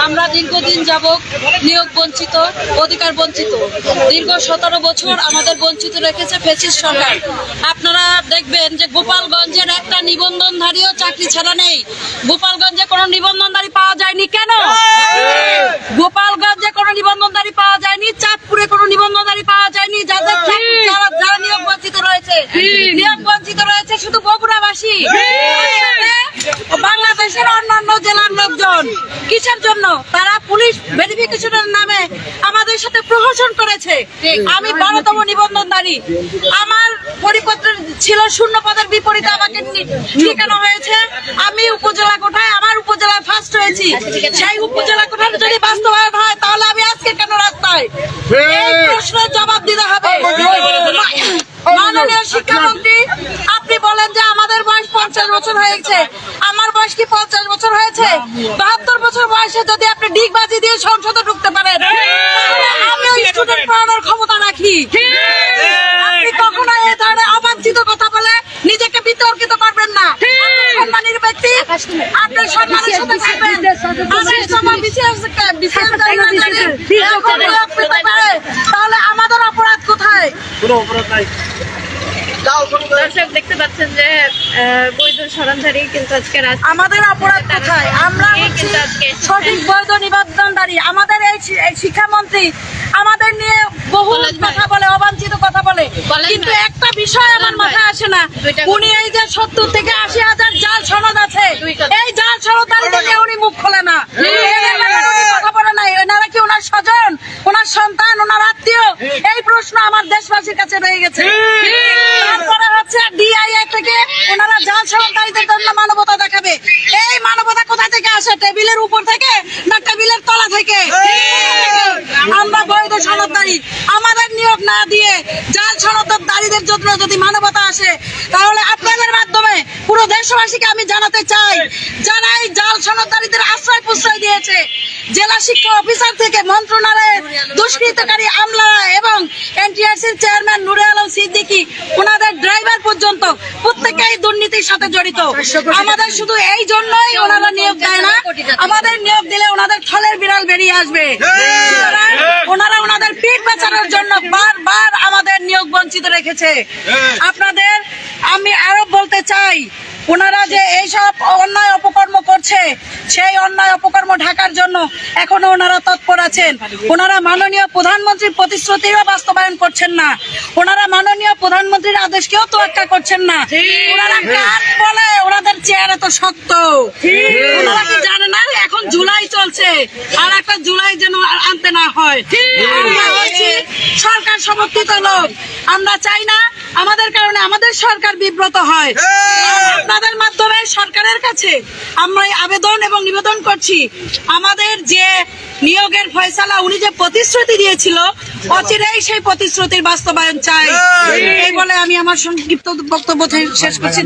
আমরা দীর্ঘদিন যাবত নিয়োগ বঞ্চিত, অধিকার বঞ্চিত। দীর্ঘ 17 বছর আমাদের বঞ্চিত রেখেছে ফ্যাসিস্ট সরকার। আপনারা দেখবেন যে গোপালগঞ্জের একটা নিবন্ধনধারীও চাকরি ছাড়া নেই। গোপালগঞ্জে কোনো নিবন্ধনধারী পাওয়া যায়নি কেন? গোপালগঞ্জে কোনো নিবন্ধনধারী পাওয়া যায়নি, চাঁদপুরে কোনো নিবন্ধনধারী পাওয়া যায়নি। যারা নিয়োগ বঞ্চিত রয়েছে, নিয়োগ বঞ্চিত রয়েছে শুধু বগুড়াবাসী, বাংলাদেশের অন্যান্য জেলার লোকজন। কিসের জন্য? তারা পুলিশ ভেরিফিকেশনের নামে আমাদের সাথে প্রহসন করেছে। আমি 12তম নিবন্ধনধারী, আমার পরিপত্র ছিল শূন্য পদের বিপরীতে আমাকে ঠিকানো হয়েছে। আমি উপজেলা কোঠায়, আমার উপজেলায় ফার্স্ট হয়েছি। সেই উপজেলা কোঠার যদি বাস্তবায়ন হয় তাহলে আমি আজকে কেন রাস্তায়? এই প্রশ্নের জবাব দিতে হবে। মাননীয় শিক্ষামন্ত্রী, আপনি বলেন যে আমাদের বয়স 50 বছর হয়েছে। আমার বয়স কি 50 বছর হয়েছে? 72 বছর বয়সে যদি আপনি ডিগবাজি দিয়ে সংসদে ঢুকতে পারেন, আমিও স্টুডেন্ট পড়ানোর ক্ষমতা রাখি। আপনি কখনো এই ধরনের অবাঞ্ছিত কথা বলে নিজেকে বিতর্কিত করবেন না। সম্মানের ব্যক্তি, আপনি সম্মানের সাথে থাকবেন। তাহলে আমাদের অপরাধ কোথায়? কোনো অপরাধ নাই। দর্শক দেখতে পাচ্ছেন যে বৈধ সরঞ্জারি কিন্তু আজকে আমাদের অপরাধ কোথায়? আমরা সঠিক বৈধ নিবন্ধনধারী। আমাদের এই শিক্ষামন্ত্রী আমাদের নিয়ে বহু কথা বলে, অবাঞ্ছিত কথা বলে, কিন্তু একটা বিষয় আমার মাথায় আসে না। উনি এই যে 70 থেকে 80,000 জাল সনদ আছে, এই জাল সনদধারী থেকে উনি মুখ খোলে না, কথা বলে না। এনারা কি ওনার স্বজন, ওনার সন্তান, ওনার আত্মীয়? এই প্রশ্ন আমার দেশবাসীর কাছে রয়ে গেছে। তারপরে হচ্ছে ডিআইএ থেকে ওনারা জাল সনদধারীদের জন্য মানবতা দেখাবে। এই মানবতা কোথা থেকে আসে? টেবিলের উপর থেকে না টেবিলের তলা থেকে? আমরা বৈধ সনদধারী, আমাদের নিয়োগ না দিয়ে জাল সনদধারীদের জন্য যদি মানবতা আসে, তাহলে আপনাদের মাধ্যমে পুরো দেশবাসীকে আমি জানাতে চাই, যারা এই জাল সনদধারীদের আশ্রয় প্রশ্রয় দিয়েছে, জেলা শিক্ষা অফিসার থেকে মন্ত্রণালয়ের দুষ্কৃতকারী আমলারা এবং এনটিআরসির চেয়ারম্যান নুরে আলম সিদ্দিকী, ওনাদের ড্রাইভার পর্যন্ত প্রত্যেকেই দুর্নীতির সাথে জড়িত। আমাদের শুধু এই জন্যই ওনারা নিয়োগ দেয় না, আমাদের নিয়োগ দিলে ওনাদের থলের বিড়াল বেরিয়ে আসবে। ওনারা ওনাদের পিঠ বাঁচানোর জন্য বারবার আমাদের নিয়োগ বঞ্চিত রেখেছে। আপনাদের আমি আরো বলতে চাই, ওনারা যে এইসব অন্যায় অপকর্ম করছে, সেই অন্যায় অপকর্ম ঢাকার জন্য এখনো ওনারা তৎপর আছেন। ওনারা মাননীয় প্রধানমন্ত্রীর প্রতিশ্রুতিরও বাস্তবায়ন করছেন না, ওনারা মাননীয় প্রধানমন্ত্রীর আদেশকেও তোয়াক্কা করছেন না। ওনারা কার বলে ওনাদের চেহারা তো শক্ত? ওনারা কি জানে না এখন জুলাই চলছে, আর একটা জুলাই যেন আনতে না হয়। আমরা হচ্ছি সরকার সমর্থিত লোক, আমরা চাই না আমাদের কারণে আমাদের সরকার বিব্রত হয়। আপনাদের মাধ্যমে সরকারের কাছে আমরা আবেদন এবং নিবেদন করছি, আমাদের যে নিয়োগের ফয়সালা উনি যে প্রতিশ্রুতি দিয়েছিল, অচিরেই সেই প্রতিশ্রুতির বাস্তবায়ন চাই। এই বলে আমি আমার সংক্ষিপ্ত বক্তব্য শেষ করছি।